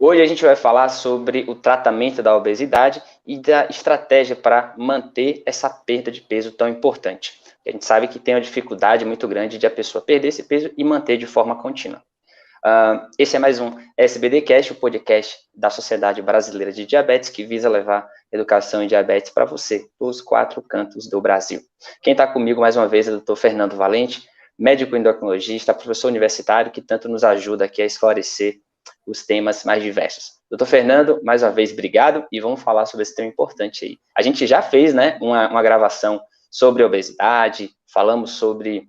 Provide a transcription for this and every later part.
Hoje a gente vai falar sobre o tratamento da obesidade e da estratégia para manter essa perda de peso tão importante. A gente sabe que tem uma dificuldade muito grande de a pessoa perder esse peso e manter de forma contínua. Esse é mais um SBDcast, o podcast da Sociedade Brasileira de Diabetes, que visa levar educação em diabetes para você, dos 4 cantos do Brasil. Quem está comigo mais uma vez é o Dr. Fernando Valente, médico endocrinologista, professor universitário, que tanto nos ajuda aqui a esclarecer os temas mais diversos. Doutor Fernando, mais uma vez, obrigado, e vamos falar sobre esse tema importante aí. A gente já fez, né, uma gravação sobre obesidade, falamos sobre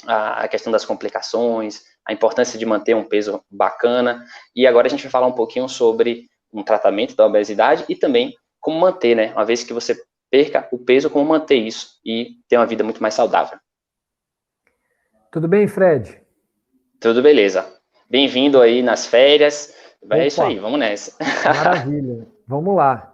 a questão das complicações, a importância de manter um peso bacana, e agora a gente vai falar um pouquinho sobre um tratamento da obesidade e também como manter, né, uma vez que você perca o peso, como manter isso e ter uma vida muito mais saudável. Tudo bem, Fred? Tudo beleza. Bem-vindo aí nas férias. É isso aí, vamos nessa. Maravilha, vamos lá.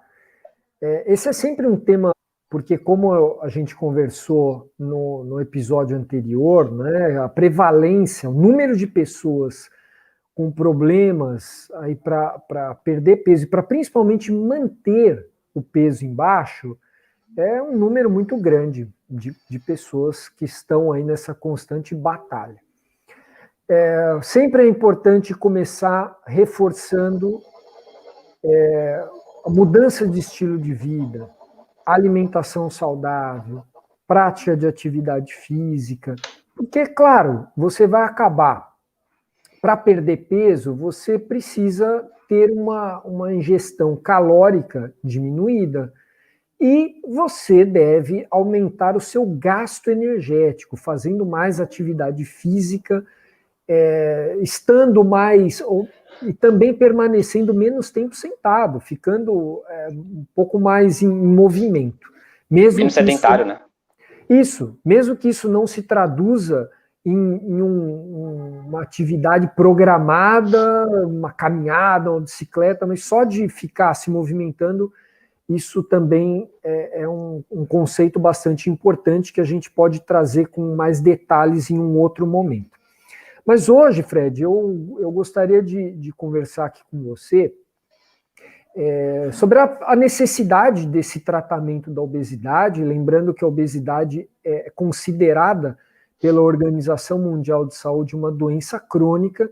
Esse é sempre um tema, porque como a gente conversou no episódio anterior, né, a prevalência, o número de pessoas com problemas aí para perder peso e para principalmente manter o peso embaixo, é um número muito grande de pessoas que estão aí nessa constante batalha. Sempre é importante começar reforçando a mudança de estilo de vida, alimentação saudável, prática de atividade física, porque, claro, você vai acabar, para perder peso, você precisa ter uma ingestão calórica diminuída e você deve aumentar o seu gasto energético, fazendo mais atividade física, estando mais, e também permanecendo menos tempo sentado, ficando um pouco mais em movimento. Menos sedentário, né? Isso, mesmo que isso não se traduza em uma atividade programada, uma caminhada, uma bicicleta, mas só de ficar se movimentando, isso também é um conceito bastante importante que a gente pode trazer com mais detalhes em um outro momento. Mas hoje, Fred, eu gostaria de conversar aqui com você sobre a necessidade desse tratamento da obesidade, lembrando que a obesidade é considerada pela Organização Mundial de Saúde uma doença crônica,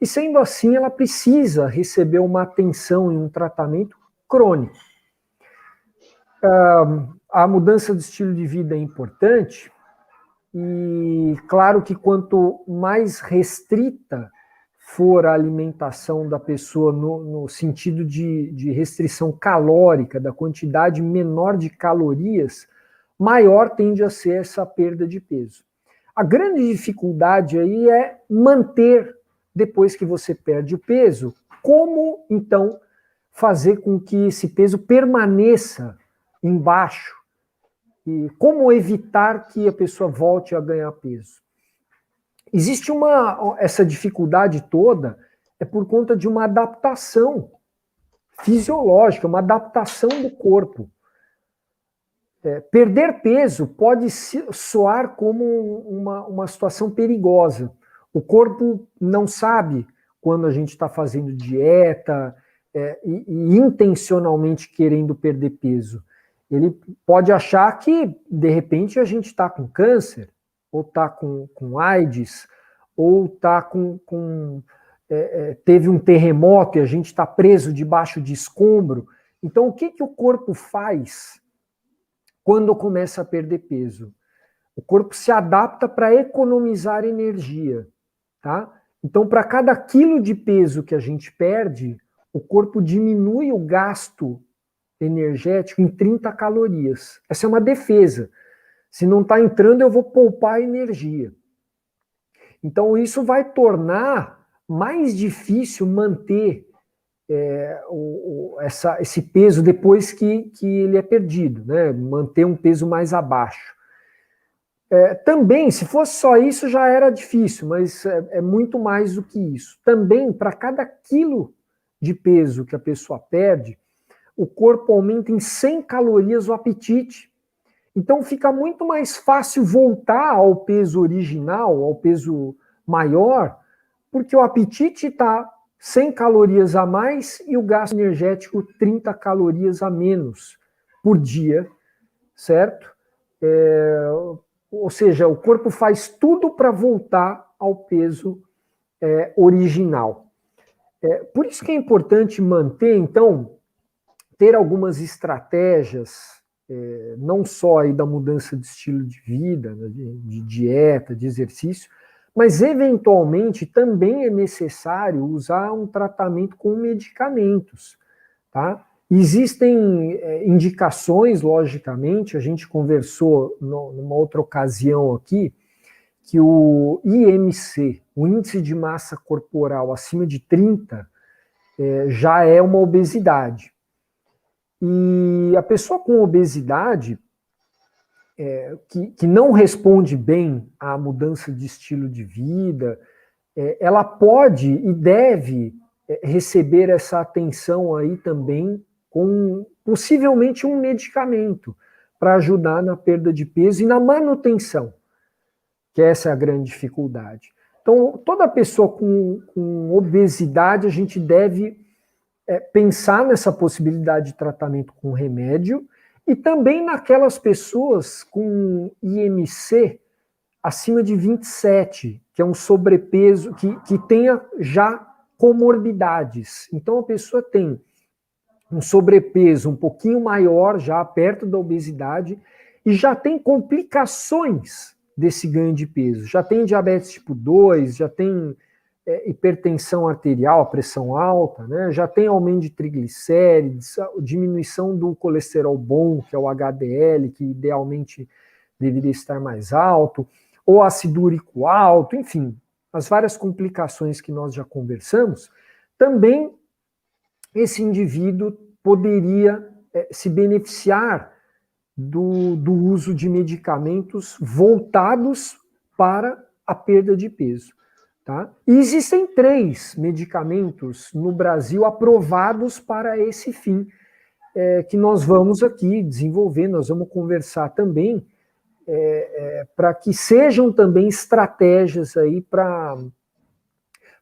e sendo assim, ela precisa receber uma atenção e um tratamento crônico. A mudança de estilo de vida é importante, e claro que quanto mais restrita for a alimentação da pessoa no sentido de restrição calórica, da quantidade menor de calorias, maior tende a ser essa perda de peso. A grande dificuldade aí é manter, depois que você perde o peso, como então fazer com que esse peso permaneça embaixo, e como evitar que a pessoa volte a ganhar peso. Existe essa dificuldade toda é por conta de uma adaptação fisiológica, uma adaptação do corpo. Perder peso pode soar como uma situação perigosa. O corpo não sabe quando a gente está fazendo dieta e intencionalmente querendo perder peso. Ele pode achar que, de repente, a gente está com câncer, ou está com AIDS, ou está teve um terremoto e a gente está preso debaixo de escombro. Então, o que o corpo faz quando começa a perder peso? O corpo se adapta para economizar energia, tá? Então, para cada quilo de peso que a gente perde, o corpo diminui o gasto energético em 30 calorias. Essa é uma defesa. Se não está entrando, eu vou poupar energia. Então, isso vai tornar mais difícil manter esse peso depois que ele é perdido, né? Manter um peso mais abaixo. Também, se fosse só isso, já era difícil, mas é muito mais do que isso. Também, para cada quilo de peso que a pessoa perde, o corpo aumenta em 100 calorias o apetite. Então fica muito mais fácil voltar ao peso original, ao peso maior, porque o apetite está 100 calorias a mais e o gasto energético 30 calorias a menos por dia, certo? Ou seja, o corpo faz tudo para voltar ao peso original. Por isso que é importante manter, então, ter algumas estratégias, não só aí da mudança de estilo de vida, de dieta, de exercício, mas eventualmente também é necessário usar um tratamento com medicamentos, tá? Existem indicações, logicamente, a gente conversou numa outra ocasião aqui, que o IMC, o índice de massa corporal acima de 30, já é uma obesidade. E a pessoa com obesidade, que não responde bem à mudança de estilo de vida, ela pode e deve receber essa atenção aí também com possivelmente um medicamento para ajudar na perda de peso e na manutenção, que essa é a grande dificuldade. Então, toda pessoa com obesidade, a gente deve pensar nessa possibilidade de tratamento com remédio e também naquelas pessoas com IMC acima de 27, que é um sobrepeso, que tenha já comorbidades. Então, a pessoa tem um sobrepeso um pouquinho maior, já perto da obesidade, e já tem complicações desse ganho de peso. Já tem diabetes tipo 2, já tem hipertensão arterial, a pressão alta, né? Já tem aumento de triglicérides, diminuição do colesterol bom, que é o HDL, que idealmente deveria estar mais alto, ou ácido úrico alto, enfim, as várias complicações que nós já conversamos. Também esse indivíduo poderia se beneficiar do uso de medicamentos voltados para a perda de peso. Tá? E existem 3 medicamentos no Brasil aprovados para esse fim, que nós vamos aqui desenvolver, nós vamos conversar também, para que sejam também estratégias aí para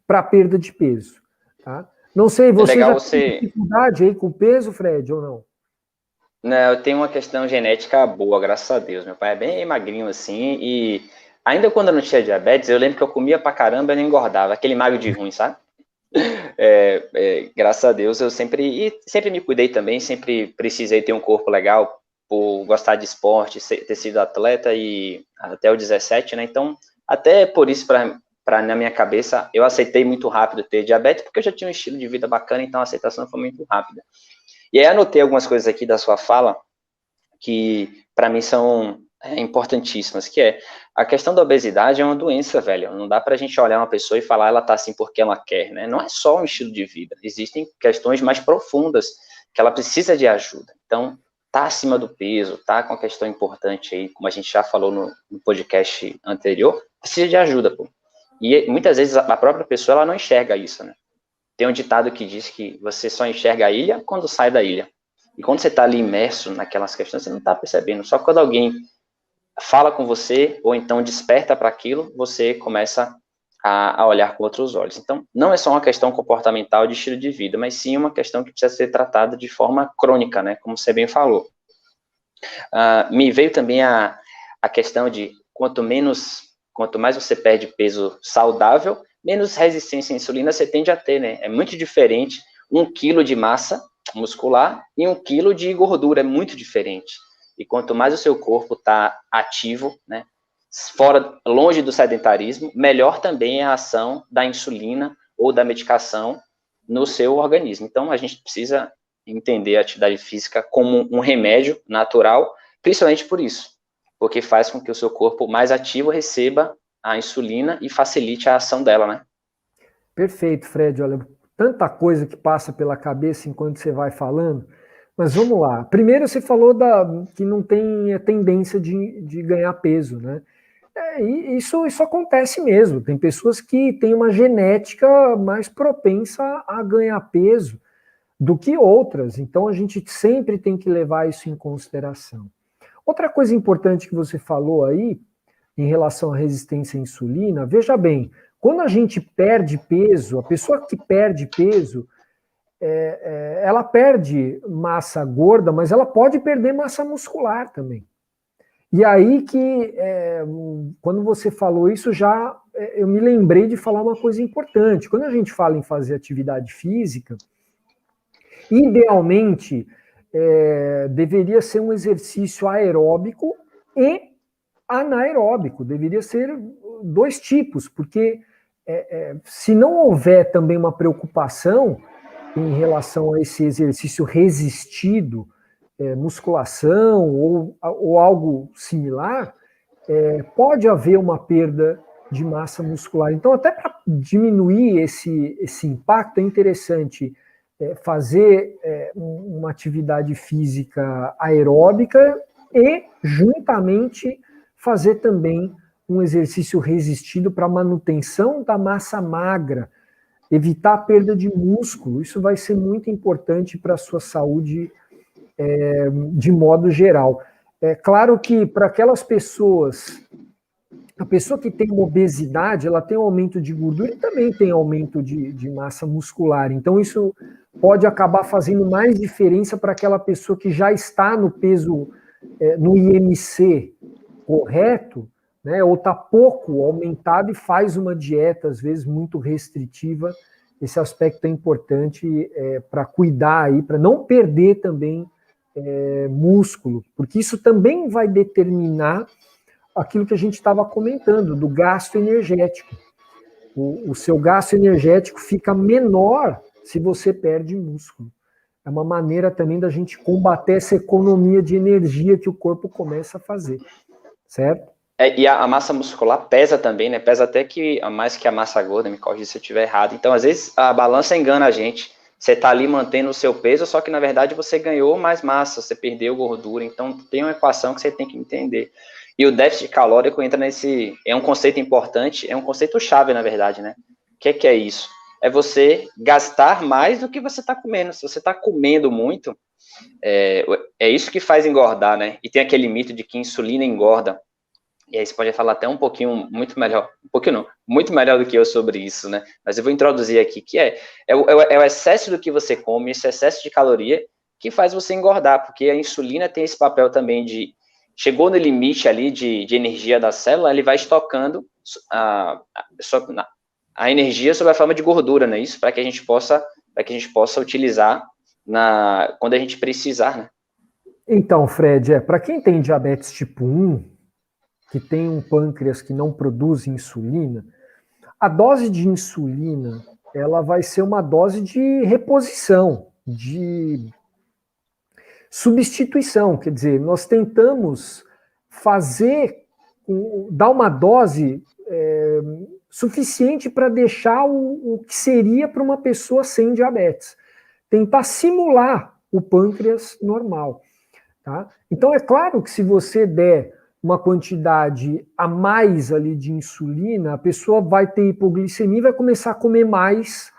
a perda de peso. Tá? Não sei, você já tem dificuldade aí com o peso, Fred, ou não? Não, eu tenho uma questão genética boa, graças a Deus. Meu pai é bem magrinho assim, e ainda quando eu não tinha diabetes, eu lembro que eu comia pra caramba e não engordava, aquele magro de ruim, sabe? Graças a Deus eu sempre me cuidei também, sempre precisei ter um corpo legal, por gostar de esporte, ter sido atleta e até o 17, né? Então, até por isso, na minha cabeça, eu aceitei muito rápido ter diabetes, porque eu já tinha um estilo de vida bacana, então a aceitação foi muito rápida. E aí anotei algumas coisas aqui da sua fala, que para mim são importantíssimas, que é a questão da obesidade é uma doença, velho. Não dá pra gente olhar uma pessoa e falar ela tá assim porque ela quer, né? Não é só um estilo de vida. Existem questões mais profundas que ela precisa de ajuda. Então, tá acima do peso, tá com uma questão importante aí, como a gente já falou no podcast anterior, precisa de ajuda, pô. E muitas vezes a própria pessoa ela não enxerga isso, né? Tem um ditado que diz que você só enxerga a ilha quando sai da ilha. E quando você está ali imerso naquelas questões, você não está percebendo. Só quando alguém fala com você, ou então desperta para aquilo, você começa a olhar com outros olhos. Então, não é só uma questão comportamental de estilo de vida, mas sim uma questão que precisa ser tratada de forma crônica, né? Como você bem falou. Me veio também a questão de quanto mais você perde peso saudável, menos resistência à insulina você tende a ter, né? É muito diferente 1 quilo de massa muscular e 1 quilo de gordura, é muito diferente. E quanto mais o seu corpo está ativo, né, longe do sedentarismo, melhor também é a ação da insulina ou da medicação no seu organismo. Então, a gente precisa entender a atividade física como um remédio natural, principalmente por isso, porque faz com que o seu corpo mais ativo receba a insulina e facilite a ação dela, né? Perfeito, Fred. Olha, tanta coisa que passa pela cabeça enquanto você vai falando, mas vamos lá. Primeiro você falou que não tem a tendência de ganhar peso, né? Isso acontece mesmo. Tem pessoas que têm uma genética mais propensa a ganhar peso do que outras. Então a gente sempre tem que levar isso em consideração. Outra coisa importante que você falou aí, em relação à resistência à insulina, veja bem, Quando a gente perde peso, a pessoa que perde peso, ela perde massa gorda, mas ela pode perder massa muscular também. E aí que, quando você falou isso, eu me lembrei de falar uma coisa importante. Quando a gente fala em fazer atividade física, idealmente, deveria ser um exercício aeróbico e anaeróbico. Deveria ser 2 tipos, porque se não houver também uma preocupação em relação a esse exercício resistido, musculação ou algo similar, pode haver uma perda de massa muscular. Então, até para diminuir esse impacto, é interessante fazer uma atividade física aeróbica e, juntamente, fazer também um exercício resistido para manutenção da massa magra, evitar a perda de músculo. Isso vai ser muito importante para a sua saúde de modo geral. É claro que para aquelas pessoas, a pessoa que tem uma obesidade, ela tem um aumento de gordura e também tem aumento de massa muscular. Então isso pode acabar fazendo mais diferença para aquela pessoa que já está no peso, no IMC correto, né, ou está pouco aumentado e faz uma dieta, às vezes, muito restritiva. Esse aspecto é importante para cuidar aí, para não perder também músculo, porque isso também vai determinar aquilo que a gente estava comentando, do gasto energético. O seu gasto energético fica menor se você perde músculo. É uma maneira também da gente combater essa economia de energia que o corpo começa a fazer, certo? E a massa muscular pesa também, né? Pesa até mais que a massa gorda, me corrija se eu estiver errado. Então, às vezes, a balança engana a gente. Você está ali mantendo o seu peso, só que, na verdade, você ganhou mais massa, você perdeu gordura. Então, tem uma equação que você tem que entender. E o déficit calórico entra nesse... É um conceito importante, é um conceito chave, na verdade, né? O que é isso? É você gastar mais do que você está comendo. Se você está comendo muito, é isso que faz engordar, né? E tem aquele mito de que insulina engorda. E aí você pode falar até um pouquinho, muito melhor, um pouquinho não, muito melhor do que eu sobre isso, né? Mas eu vou introduzir aqui, que é o excesso do que você come, esse excesso de caloria, que faz você engordar, porque a insulina tem esse papel também de, chegou no limite ali de energia da célula, ele vai estocando a energia sob a forma de gordura, né? Isso para que a gente possa utilizar quando a gente precisar, né? Então, Fred, para quem tem diabetes tipo 1, que tem um pâncreas que não produz insulina, a dose de insulina ela vai ser uma dose de reposição, de substituição. Quer dizer, nós tentamos dar uma dose suficiente para deixar o que seria para uma pessoa sem diabetes. Tentar simular o pâncreas normal. Tá? Então, é claro que se você der uma quantidade a mais ali de insulina, a pessoa vai ter hipoglicemia e vai começar a comer mais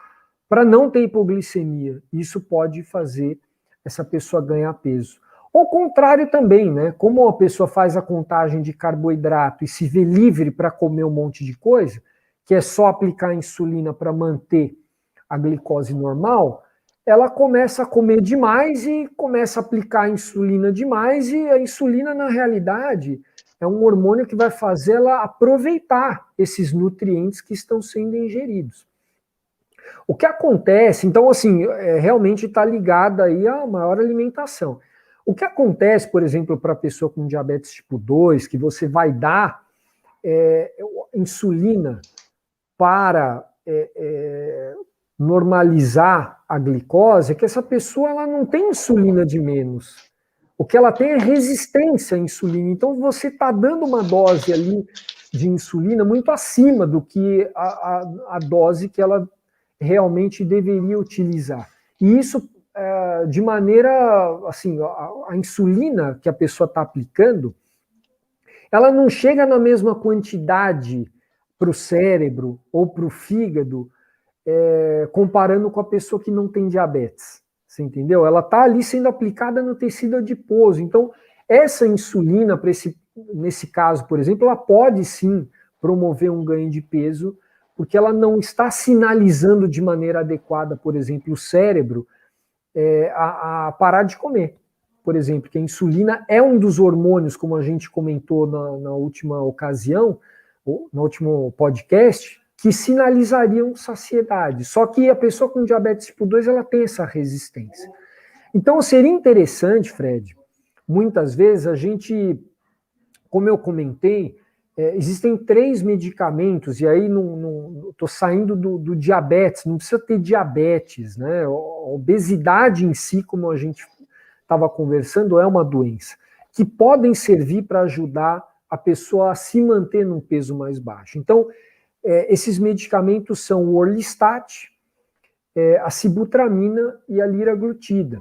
para não ter hipoglicemia. Isso pode fazer essa pessoa ganhar peso. Ao contrário também, né? Como a pessoa faz a contagem de carboidrato e se vê livre para comer um monte de coisa, que é só aplicar insulina para manter a glicose normal, ela começa a comer demais e começa a aplicar a insulina demais, e a insulina, na realidade, é um hormônio que vai fazer ela aproveitar esses nutrientes que estão sendo ingeridos. O que acontece, então, assim, realmente está ligado aí a maior alimentação. O que acontece, por exemplo, para a pessoa com diabetes tipo 2, que você vai dar insulina para normalizar a glicose, é que essa pessoa ela não tem insulina de menos. O que ela tem é resistência à insulina. Então, você está dando uma dose ali de insulina muito acima do que a dose que ela realmente deveria utilizar. E isso, de maneira, assim, a insulina que a pessoa está aplicando, ela não chega na mesma quantidade para o cérebro ou para o fígado, comparando com a pessoa que não tem diabetes. Você entendeu? Ela está ali sendo aplicada no tecido adiposo. Então, essa insulina, nesse caso, por exemplo, ela pode sim promover um ganho de peso, porque ela não está sinalizando de maneira adequada, por exemplo, o cérebro a parar de comer. Por exemplo, que a insulina é um dos hormônios, como a gente comentou na última ocasião, no último podcast, que sinalizariam saciedade. Só que a pessoa com diabetes tipo 2, ela tem essa resistência. Então, seria interessante, Fred, muitas vezes a gente, como eu comentei, existem 3 medicamentos, e aí estou saindo do diabetes, não precisa ter diabetes, né? A obesidade em si, como a gente estava conversando, é uma doença, que podem servir para ajudar a pessoa a se manter num peso mais baixo. Então, esses medicamentos são o Orlistat, a sibutramina e a liraglutida.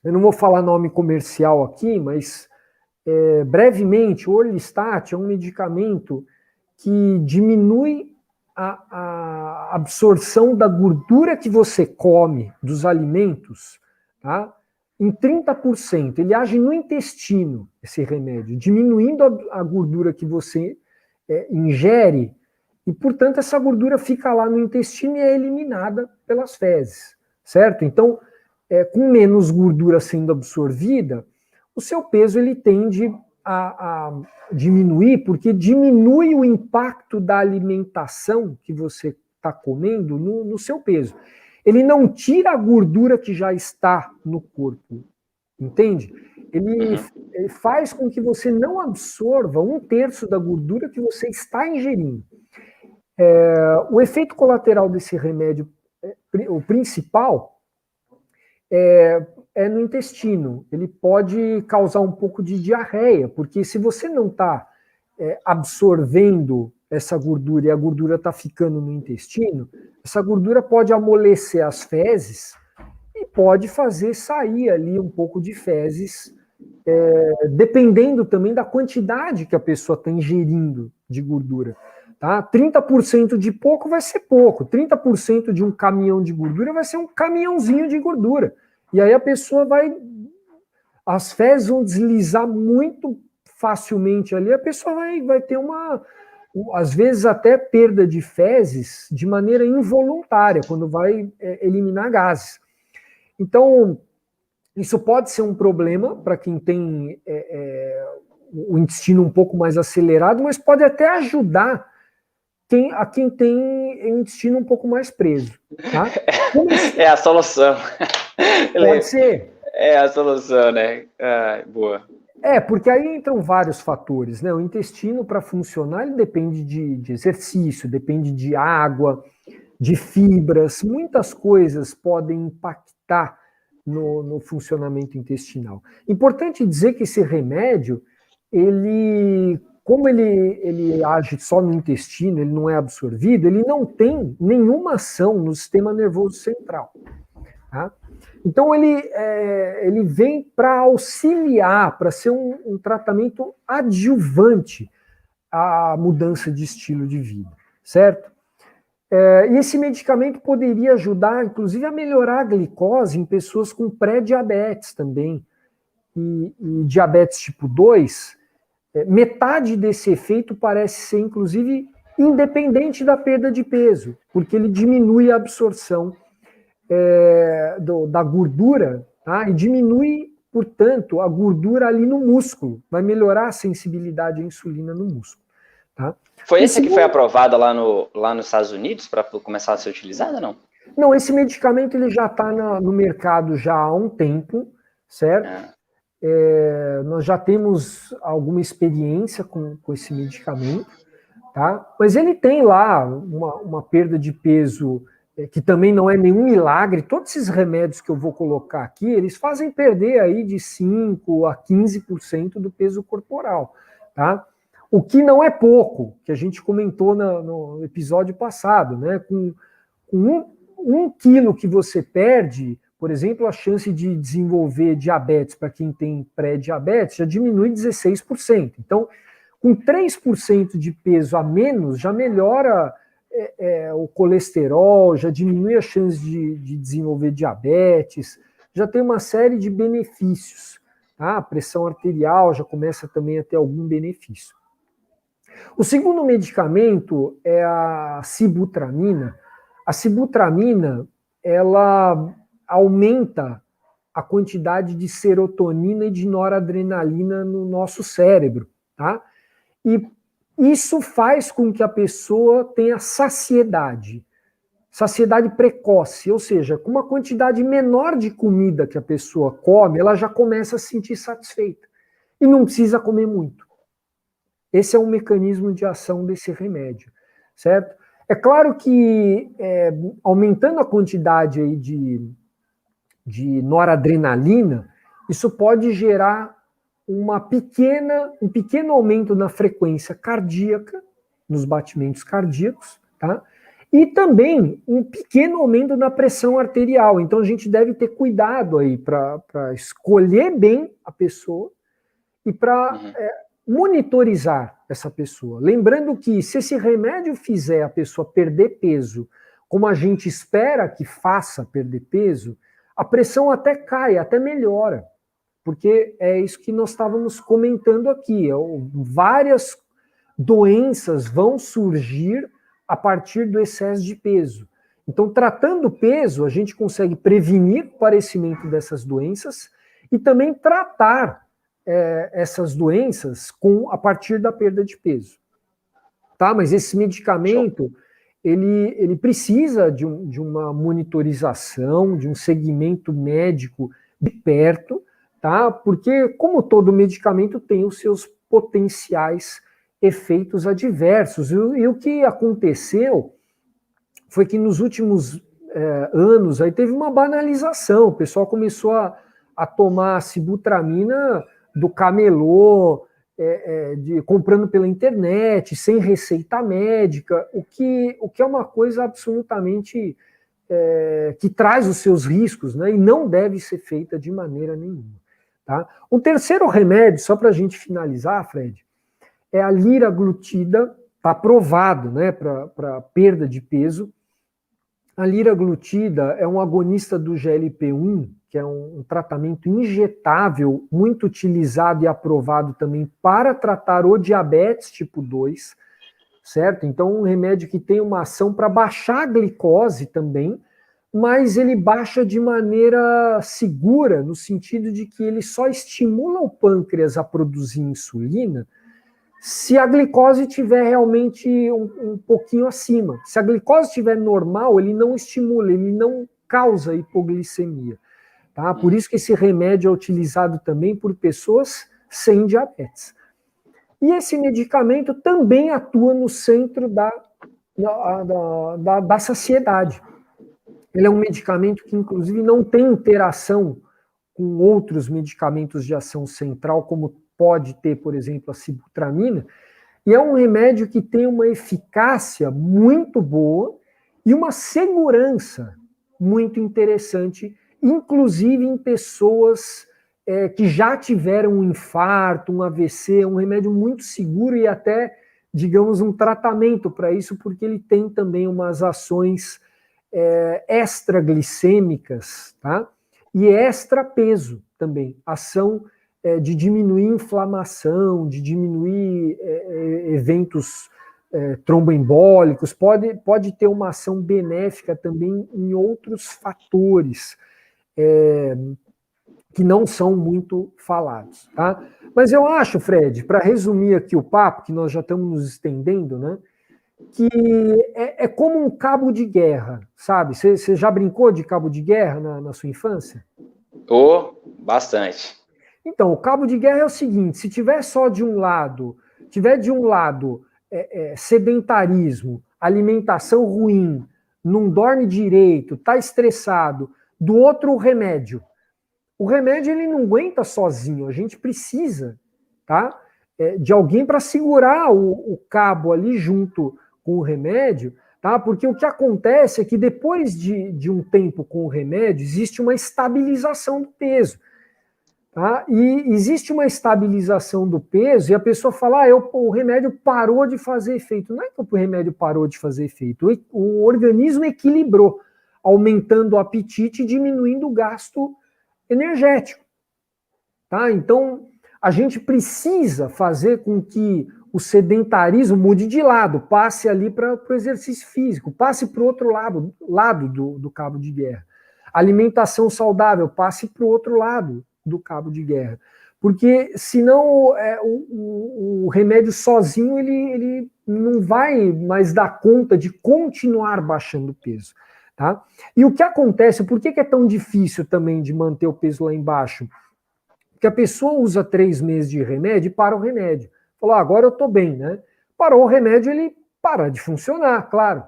Eu não vou falar nome comercial aqui, mas brevemente, o Orlistat é um medicamento que diminui a absorção da gordura que você come dos alimentos, tá? Em 30%. Ele age no intestino, esse remédio, diminuindo a gordura que você ingere, e, portanto, essa gordura fica lá no intestino e é eliminada pelas fezes, certo? Então, com menos gordura sendo absorvida, o seu peso ele tende a diminuir, porque diminui o impacto da alimentação que você está comendo no seu peso. Ele não tira a gordura que já está no corpo, entende? Ele faz com que você não absorva 1/3 da gordura que você está ingerindo. O efeito colateral desse remédio, o principal, é no intestino. Ele pode causar um pouco de diarreia, porque se você não está absorvendo essa gordura e a gordura está ficando no intestino, essa gordura pode amolecer as fezes e pode fazer sair ali um pouco de fezes, dependendo também da quantidade que a pessoa está ingerindo de gordura. Tá? 30% de pouco vai ser pouco, 30% de um caminhão de gordura vai ser um caminhãozinho de gordura. E aí a pessoa as fezes vão deslizar muito facilmente ali, a pessoa vai ter às vezes até perda de fezes de maneira involuntária, quando vai eliminar gases. Então, isso pode ser um problema para quem tem o intestino um pouco mais acelerado, mas pode até ajudar a quem tem o intestino um pouco mais preso. Tá? É a solução. Pode ser. É a solução, né? Boa. Porque aí entram vários fatores, né? O intestino, para funcionar, ele depende de exercício, depende de água, de fibras, muitas coisas podem impactar no funcionamento intestinal. Importante dizer que esse remédio, como ele age só no intestino, ele não é absorvido, ele não tem nenhuma ação no sistema nervoso central. Tá? Então, ele vem para auxiliar, para ser um tratamento adjuvante à mudança de estilo de vida, certo? E esse medicamento poderia ajudar, inclusive, a melhorar a glicose em pessoas com pré-diabetes também. E diabetes tipo 2, metade desse efeito parece ser, inclusive, independente da perda de peso, porque ele diminui a absorção da gordura, tá? E diminui, portanto, a gordura ali no músculo, vai melhorar a sensibilidade à insulina no músculo. Tá? Foi esse que foi aprovado lá nos Estados Unidos para começar a ser utilizado ou não? Não, esse medicamento ele já está no mercado já há um tempo, certo? Nós já temos alguma experiência com esse medicamento, tá? Mas ele tem lá uma perda de peso que também não é nenhum milagre. Todos esses remédios que eu vou colocar aqui, eles fazem perder aí de 5% a 15% do peso corporal, tá? O que não é pouco, que a gente comentou no episódio passado, né? Com 1 quilo que você perde, por exemplo, a chance de desenvolver diabetes para quem tem pré-diabetes já diminui 16%. Então, com 3% de peso a menos, já melhora o colesterol, já diminui a chance de desenvolver diabetes, já tem uma série de benefícios. Tá? A pressão arterial já começa também a ter algum benefício. O segundo medicamento é a sibutramina. A sibutramina, ela aumenta a quantidade de serotonina e de noradrenalina no nosso cérebro, tá? E isso faz com que a pessoa tenha saciedade precoce, ou seja, com uma quantidade menor de comida que a pessoa come, ela já começa a se sentir satisfeita. E não precisa comer muito. Esse é um mecanismo de ação desse remédio, certo? É claro que aumentando a quantidade aí de noradrenalina, isso pode gerar um pequeno aumento na frequência cardíaca, nos batimentos cardíacos, tá? E também um pequeno aumento na pressão arterial. Então a gente deve ter cuidado aí para escolher bem a pessoa e para monitorizar essa pessoa. Lembrando que se esse remédio fizer a pessoa perder peso, como a gente espera que faça perder peso, a pressão até cai, até melhora. Porque é isso que nós estávamos comentando aqui. Várias doenças vão surgir a partir do excesso de peso. Então, tratando o peso, a gente consegue prevenir o aparecimento dessas doenças e também tratar essas doenças a partir da perda de peso. Tá? Mas esse medicamento, ele precisa de uma monitorização, de um segmento médico de perto, tá? Porque, como todo medicamento, tem os seus potenciais efeitos adversos. E o que aconteceu foi que nos últimos anos aí teve uma banalização. O pessoal começou a tomar sibutramina do camelô, comprando pela internet, sem receita médica, o que é uma coisa absolutamente que traz os seus riscos, né, e não deve ser feita de maneira nenhuma. Tá? Um terceiro remédio, só para a gente finalizar, Fred, é a liraglutida, está aprovado, né, para perda de peso. A liraglutida é um agonista do GLP-1, que é um tratamento injetável, muito utilizado e aprovado também para tratar o diabetes tipo 2, certo? Então, um remédio que tem uma ação para baixar a glicose também, mas ele baixa de maneira segura, no sentido de que ele só estimula o pâncreas a produzir insulina se a glicose estiver realmente um pouquinho acima. Se a glicose estiver normal, ele não estimula, ele não causa hipoglicemia. Tá? Por isso que esse remédio é utilizado também por pessoas sem diabetes. E esse medicamento também atua no centro da saciedade. Ele é um medicamento que, inclusive, não tem interação com outros medicamentos de ação central, como pode ter, por exemplo, a sibutramina, e é um remédio que tem uma eficácia muito boa e uma segurança muito interessante, inclusive em pessoas que já tiveram um infarto, um AVC, é um remédio muito seguro e até, digamos, um tratamento para isso, porque ele tem também umas ações extraglicêmicas, tá? E extra peso também, ação de diminuir inflamação, de diminuir eventos tromboembólicos, pode ter uma ação benéfica também em outros fatores que não são muito falados. Tá? Mas eu acho, Fred, para resumir aqui o papo, que nós já estamos nos estendendo, né, que é como um cabo de guerra, sabe? Você já brincou de cabo de guerra na sua infância? Bastante. Então, o cabo de guerra é o seguinte: se tiver só de um lado, sedentarismo, alimentação ruim, não dorme direito, está estressado, do outro o remédio. O remédio ele não aguenta sozinho, a gente precisa, tá? De alguém para segurar o cabo ali junto com o remédio, tá? Porque o que acontece é que depois de um tempo com o remédio, existe uma estabilização do peso. Tá? E existe uma estabilização do peso e a pessoa fala, o remédio parou de fazer efeito. Não é que o remédio parou de fazer efeito, o organismo equilibrou, aumentando o apetite e diminuindo o gasto energético. Tá? Então, a gente precisa fazer com que o sedentarismo mude de lado, passe ali para o exercício físico, passe para o outro lado do cabo de guerra. Alimentação saudável, passe para o outro lado do cabo de guerra. Porque senão o remédio sozinho ele não vai mais dar conta de continuar baixando o peso. Tá? E o que acontece, por que é tão difícil também de manter o peso lá embaixo? Porque a pessoa usa 3 meses de remédio e para o remédio. Falou, agora eu estou bem, né? Parou o remédio, ele para de funcionar, claro.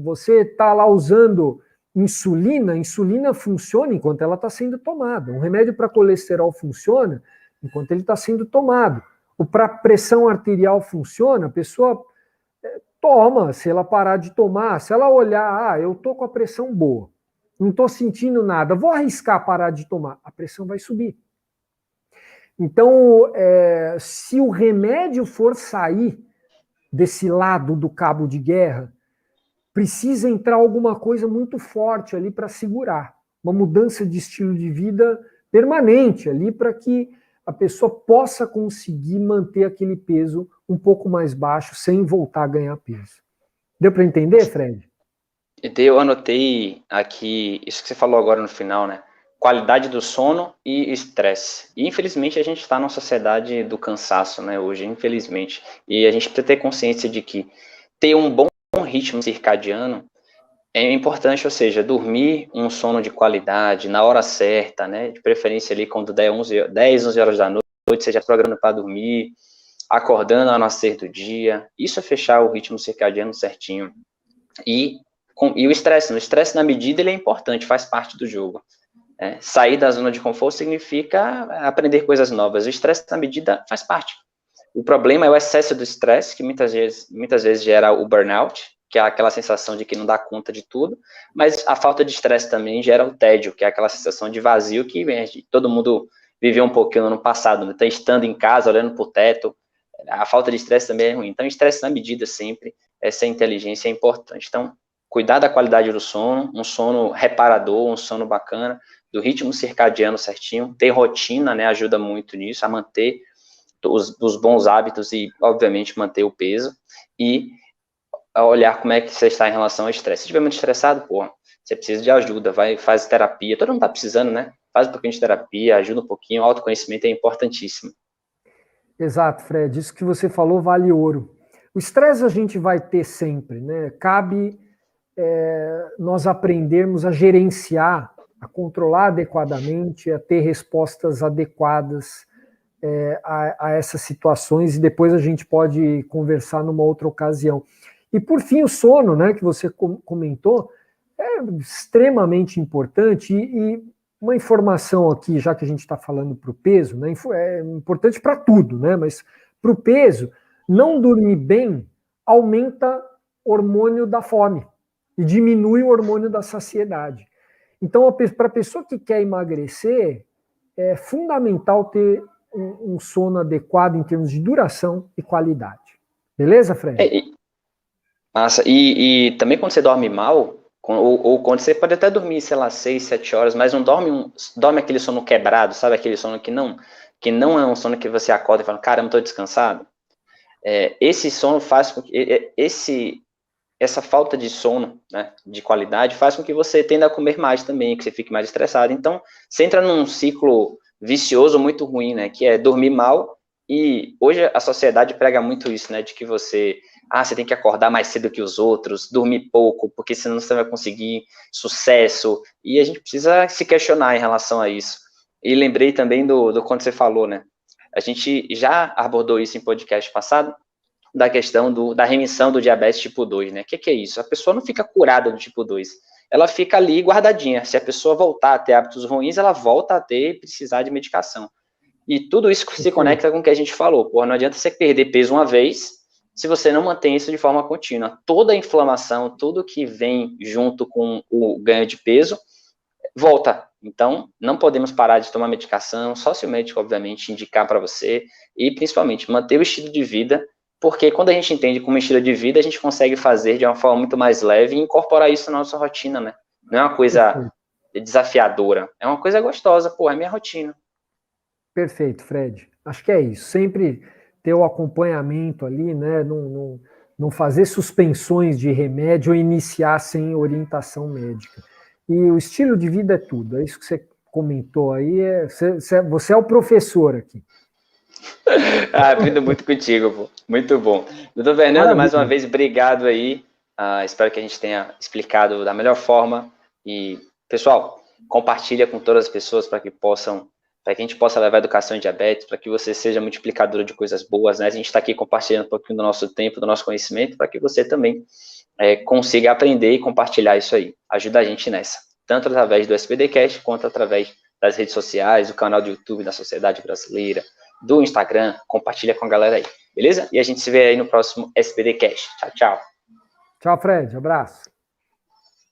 Você está lá usando insulina, a insulina funciona enquanto ela está sendo tomada. Um remédio para colesterol funciona enquanto ele está sendo tomado. O para pressão arterial funciona, a pessoa toma, se ela parar de tomar, se ela olhar, eu estou com a pressão boa, não estou sentindo nada, vou arriscar parar de tomar, a pressão vai subir. Então, se o remédio for sair desse lado do cabo de guerra, precisa entrar alguma coisa muito forte ali para segurar. Uma mudança de estilo de vida permanente ali para que a pessoa possa conseguir manter aquele peso um pouco mais baixo sem voltar a ganhar peso. Deu para entender, Fred? Eu anotei aqui isso que você falou agora no final, né? Qualidade do sono e estresse. E infelizmente a gente está numa sociedade do cansaço, né? Hoje, infelizmente. E a gente precisa ter consciência de que ter um bom ritmo circadiano é importante, ou seja, dormir um sono de qualidade, na hora certa, né? De preferência ali quando der 10, 11 horas da noite, seja programando para dormir, acordando ao nascer do dia. Isso é fechar o ritmo circadiano certinho. E o estresse, na medida ele é importante, faz parte do jogo. Sair da zona de conforto significa aprender coisas novas. O estresse na medida faz parte. O problema é o excesso do estresse, que muitas vezes gera o burnout, que é aquela sensação de que não dá conta de tudo, mas a falta de estresse também gera o tédio, que é aquela sensação de vazio que todo mundo viveu um pouquinho no ano passado, né? Tá estando em casa, olhando para o teto. A falta de estresse também é ruim. Então, estresse na medida sempre, essa inteligência é importante. Então, cuidar da qualidade do sono, um sono reparador, um sono bacana, do ritmo circadiano certinho, ter rotina, né, ajuda muito nisso, a manter os bons hábitos e, obviamente, manter o peso, e a olhar como é que você está em relação ao estresse. Se estiver muito estressado, você precisa de ajuda, faz terapia, todo mundo está precisando, né? Faz um pouquinho de terapia, ajuda um pouquinho, o autoconhecimento é importantíssimo. Exato, Fred, isso que você falou vale ouro. O estresse a gente vai ter sempre, né? Cabe nós aprendermos a gerenciar, a controlar adequadamente, a ter respostas adequadas a essas situações, e depois a gente pode conversar numa outra ocasião. E por fim, o sono, né, que você comentou, é extremamente importante, e uma informação aqui, já que a gente está falando para o peso, né, é importante para tudo, né, mas para o peso, não dormir bem aumenta o hormônio da fome e diminui o hormônio da saciedade. Então, para a pessoa que quer emagrecer, é fundamental ter um sono adequado em termos de duração e qualidade. Beleza, Fred? Massa. E também quando você dorme mal, ou quando você pode até dormir, sei lá, 6, 7 horas, mas não dorme aquele sono quebrado, sabe? Aquele sono que não é um sono que você acorda e fala, caramba, estou descansado. Esse sono faz com que essa falta de sono, né, de qualidade, faz com que você tenda a comer mais também, que você fique mais estressado. Então, você entra num ciclo vicioso muito ruim, né, que é dormir mal, e hoje a sociedade prega muito isso, né, de que você tem que acordar mais cedo que os outros, dormir pouco, porque senão você vai conseguir sucesso, e a gente precisa se questionar em relação a isso. E lembrei também do quando você falou, né, a gente já abordou isso em podcast passado, da questão da remissão do diabetes tipo 2, né? O que é isso? A pessoa não fica curada do tipo 2, ela fica ali guardadinha. Se a pessoa voltar a ter hábitos ruins, ela volta a precisar de medicação. E tudo isso se conecta com o que a gente falou. Não adianta você perder peso uma vez, se você não mantém isso de forma contínua. Toda a inflamação, tudo que vem junto com o ganho de peso, volta. Então, não podemos parar de tomar medicação, só se o médico, obviamente, indicar para você, e principalmente manter o estilo de vida, porque quando a gente entende como estilo de vida, a gente consegue fazer de uma forma muito mais leve e incorporar isso na nossa rotina, né? Não é uma coisa desafiadora, é uma coisa gostosa, é minha rotina. Perfeito, Fred. Acho que é isso. Sempre ter o acompanhamento ali, né? Não fazer suspensões de remédio ou iniciar sem orientação médica. E o estilo de vida é tudo, é isso que você comentou aí, você é o professor aqui. Aprendo muito contigo, pô. Muito bom. Doutor Fernando, maravilha. Mais uma vez, obrigado aí. Espero que a gente tenha explicado da melhor forma. E, pessoal, compartilha com todas as pessoas para que a gente possa levar a educação em diabetes, para que você seja multiplicadora de coisas boas, né? A gente está aqui compartilhando um pouquinho do nosso tempo, do nosso conhecimento, para que você também consiga aprender e compartilhar isso aí. Ajuda a gente nessa, tanto através do SBDcast, quanto através das redes sociais, do canal do YouTube da Sociedade Brasileira, do Instagram. Compartilha com a galera aí, beleza? E a gente se vê aí no próximo SBDcast. Tchau, tchau. Tchau, Fred. Abraço.